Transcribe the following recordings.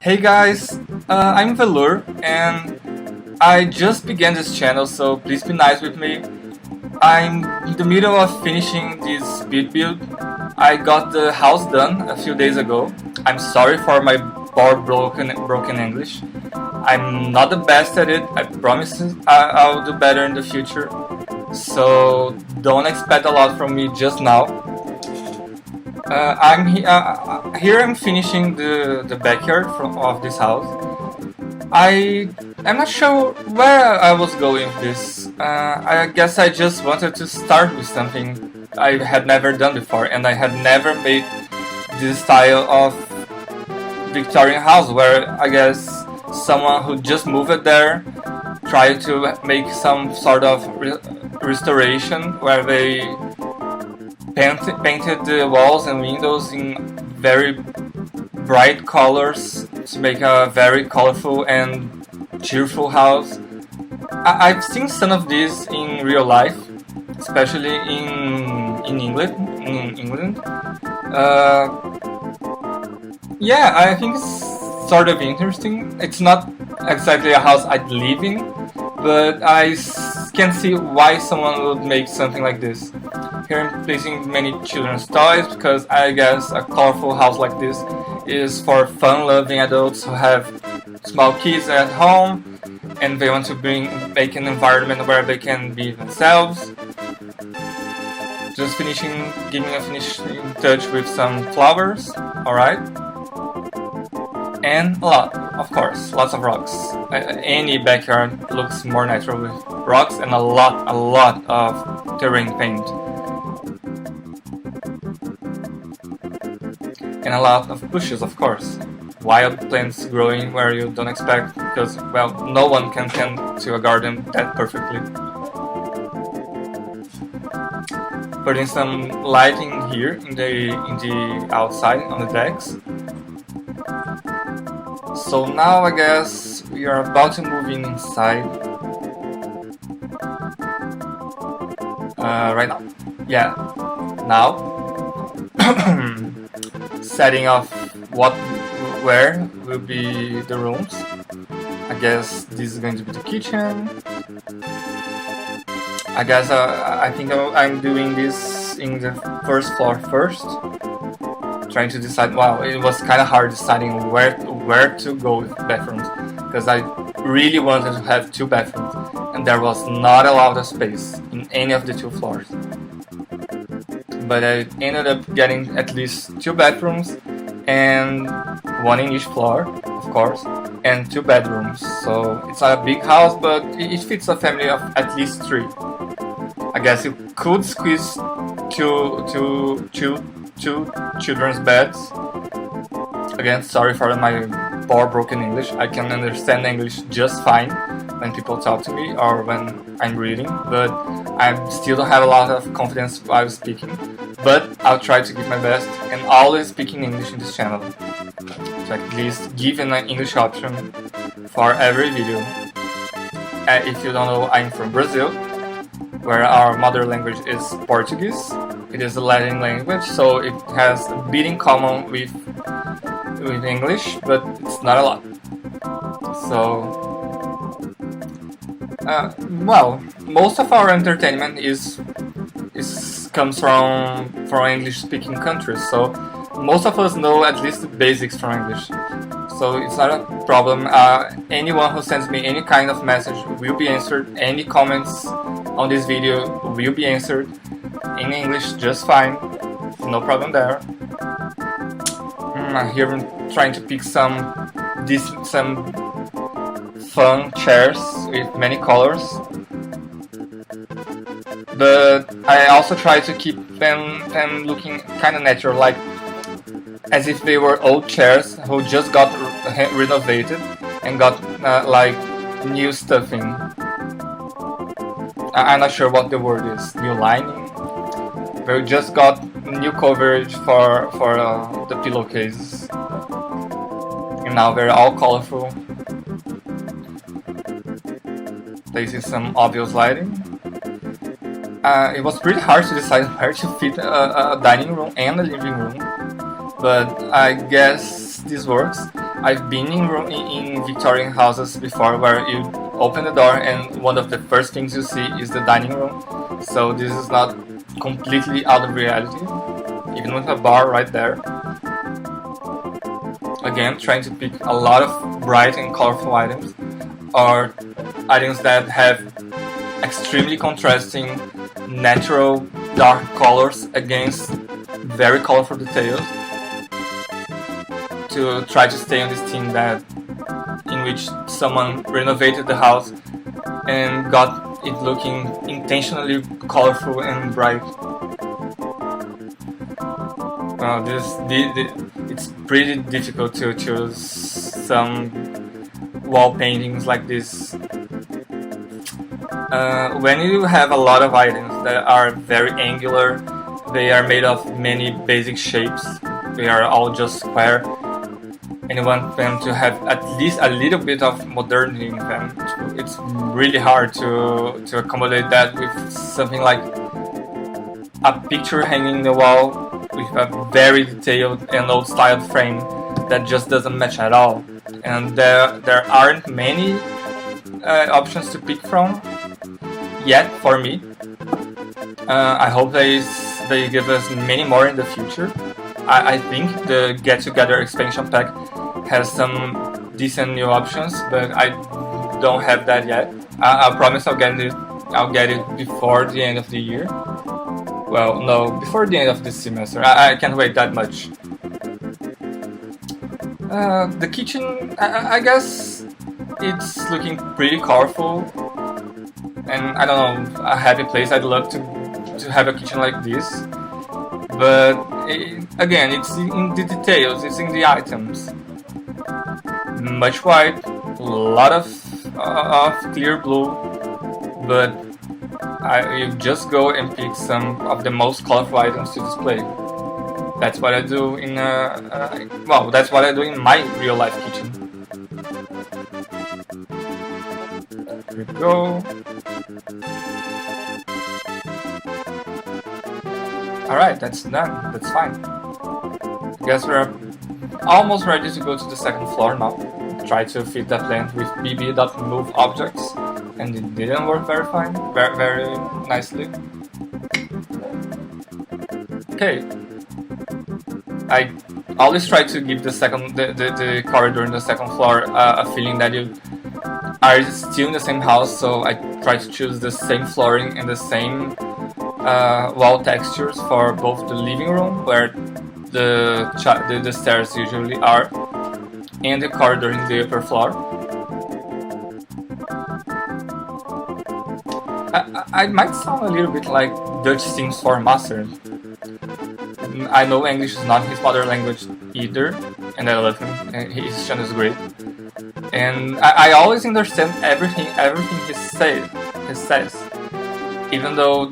Hey guys, I'm Vellure and I just began this channel, so please be nice with me. I'm in the middle of finishing this speed build. I got the house done a few days ago. I'm sorry for my poor broken English. I'm not the best at it. I promise I'll do better in the future. So don't expect a lot from me just now. Here I'm finishing the backyard of this house. I'm not sure where I was going with this. I guess I just wanted to start with something I had never done before, and I had never made this style of Victorian house where I guess someone who just moved there tried to make some sort of restoration where they painted the walls and windows in very bright colors to make a very colorful and cheerful house. I've seen some of these in real life, especially in England. Yeah, I think it's sort of interesting. It's not exactly a house I'd live in, but I can see why someone would make something like this. Here I'm placing many children's toys because I guess a colorful house like this is for fun-loving adults who have small kids at home and they want to make an environment where they can be themselves. Just giving a finishing touch with some flowers, alright? And a lot, of course, lots of rocks. Any backyard looks more natural with rocks and a lot of terrain paint. And a lot of bushes, of course. Wild plants growing where you don't expect, because, well, no one can tend to a garden that perfectly. Putting some lighting here in the outside on the decks. So now I guess we are about to move inside. Right now. Yeah. Now. Setting off where will be the rooms. I guess this is going to be the kitchen. I guess I think I'm doing this in the first floor first. Trying to decide. Wow, it was kind of hard deciding where to go with bathrooms because I really wanted to have 2 bathrooms and there was not a lot of space in any of the 2 floors. But I ended up getting at least 2 bathrooms and 1 in each floor, of course, and 2 bedrooms. So it's not a big house, but it fits a family of at least 3. I guess you could squeeze two children's beds. Again, sorry for my poor broken English. I can understand English just fine when people talk to me or when I'm reading, but I still don't have a lot of confidence while speaking. But I'll try to give my best and always speaking English in this channel. So at least give an English option for every video. If you don't know, I'm from Brazil, where our mother language is Portuguese. It is a Latin language, so it has a bit in common with English, but it's not a lot. So, well, most of our entertainment comes from English-speaking countries, so most of us know at least the basics from English. So it's not a problem. Anyone who sends me any kind of message will be answered. Any comments on this video will be answered in English just fine. No problem there. Here I'm trying to pick some fun chairs with many colors. But I also try to keep them looking kind of natural, like as if they were old chairs who just got renovated and got like new stuffing. I'm not sure what the word is. New lining. They just got new coverage for the pillowcases, and now they're all colorful. Placing some obvious lighting. It was pretty hard to decide where to fit a dining room and a living room, but I guess this works. I've been in Victorian houses before where you open the door and one of the first things you see is the dining room. So this is not completely out of reality, even with a bar right there. Again, trying to pick a lot of bright and colorful items, or items that have extremely contrasting natural dark colors against very colorful details, to try to stay on this theme that in which someone renovated the house and got it looking intentionally colorful and bright. It's pretty difficult to choose some wall paintings like this. When you have a lot of items that are very angular, they are made of many basic shapes, they are all just square, and you want them to have at least a little bit of modernity in them. It's really hard to accommodate that with something like a picture hanging in the wall with a very detailed and old-styled frame that just doesn't match at all. And there aren't many options to pick from yet for me. I hope they give us many more in the future. I think the Get Together expansion pack has some decent new options, but I don't have that yet. I promise I'll get it before the end of the year. Well, no, before the end of this semester. I can't wait that much. The kitchen, I guess it's looking pretty colorful, and I don't know, a happy place. I'd love to have a kitchen like this, but again, it's in the details, it's in the items. Much white, a lot of clear blue, but you just go and pick some of the most colorful items to display. That's what I do in that's what I do in my real life kitchen. Here we go. Alright, that's done. That's fine. I guess we're almost ready to go to the second floor now. Try to fit that plan with bb.move objects, and it didn't work very nicely. Okay. I always try to give the corridor in the second floor a feeling that you are still in the same house, so I try to choose the same flooring and the same wall textures for both the living room, where the stairs usually are, and the corridor in the upper floor. I might sound a little bit like Dutch Sims 4 Master. I know English is not his mother language either, and I love him, and his channel is great. And I always understand everything he says, even though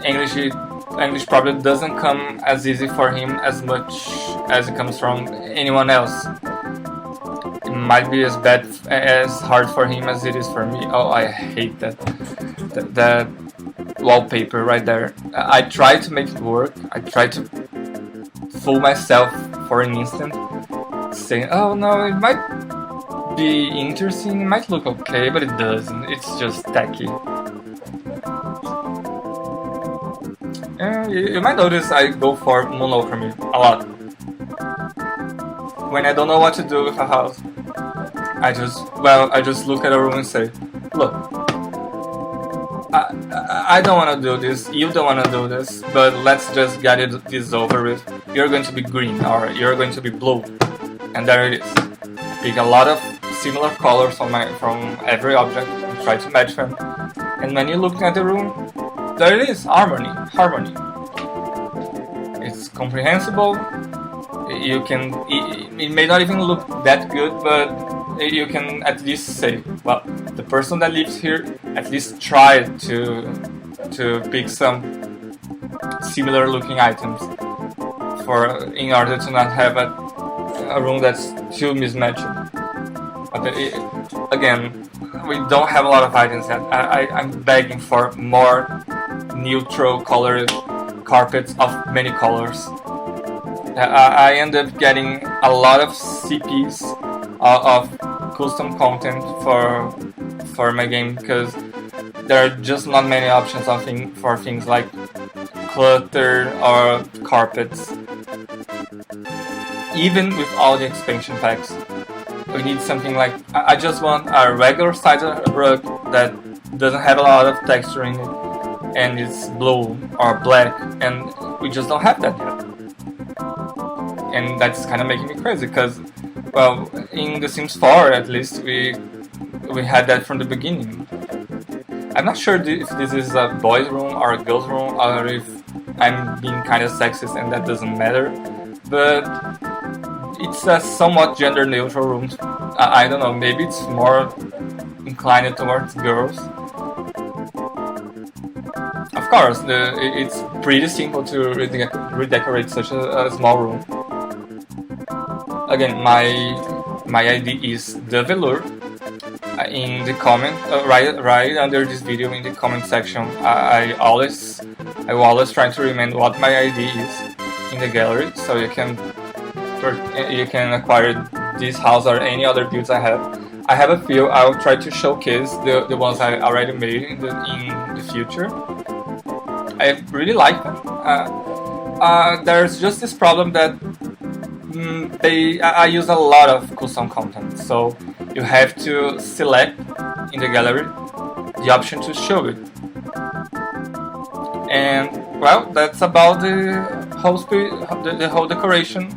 English probably doesn't come as easy for him as much as it comes from anyone else. It might be as hard for him as it is for me. Oh, I hate that wallpaper right there. I try to make it work. I try to fool myself for an instant, saying, oh no, it might be interesting, it might look okay, but it doesn't. It's just tacky. You might notice I go for monochrome a lot. When I don't know what to do with a house, I just look at a room and say, look, I don't want to do this, you don't want to do this, but let's just get this over with. You're going to be green, or you're going to be blue, and there it is. Pick a lot of similar colors from every object and try to match them. And when you look at the room, there it is, harmony. It's comprehensible. It may not even look that good, but you can at least say, well, the person that lives here at least tried to pick some similar looking items in order to not have a room that's too mismatched. But again, we don't have a lot of items yet. I'm begging for more neutral colored carpets of many colors. I end up getting a lot of CPs of custom content for my game, because there are just not many options for things like clutter or carpets. Even with all the expansion packs, we need something like, I just want a regular sized rug that doesn't have a lot of texture in it and it's blue or black, and we just don't have that yet. And that's kind of making me crazy, because, well, in The Sims 4 at least we had that from the beginning. I'm not sure if this is a boys' room or a girls' room, or if I'm being kind of sexist and that doesn't matter, but it's a somewhat gender neutral room. I don't know, maybe it's more inclined towards girls. Of course, it's pretty simple to redecorate such a small room. Again, my ID is TheVellure. In the comment, right under this video in the comment section, I always try to remind what my ID is in the gallery, so you can acquire this house or any other builds I have. I have a few. I'll try to showcase the ones I already made in the future. I really like them. There's just this problem that I use a lot of custom content, so you have to select in the gallery the option to show it. And well, that's about the whole decoration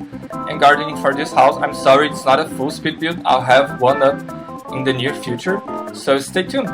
and gardening for this house. I'm sorry it's not a full speed build. I'll have one up in the near future, so stay tuned.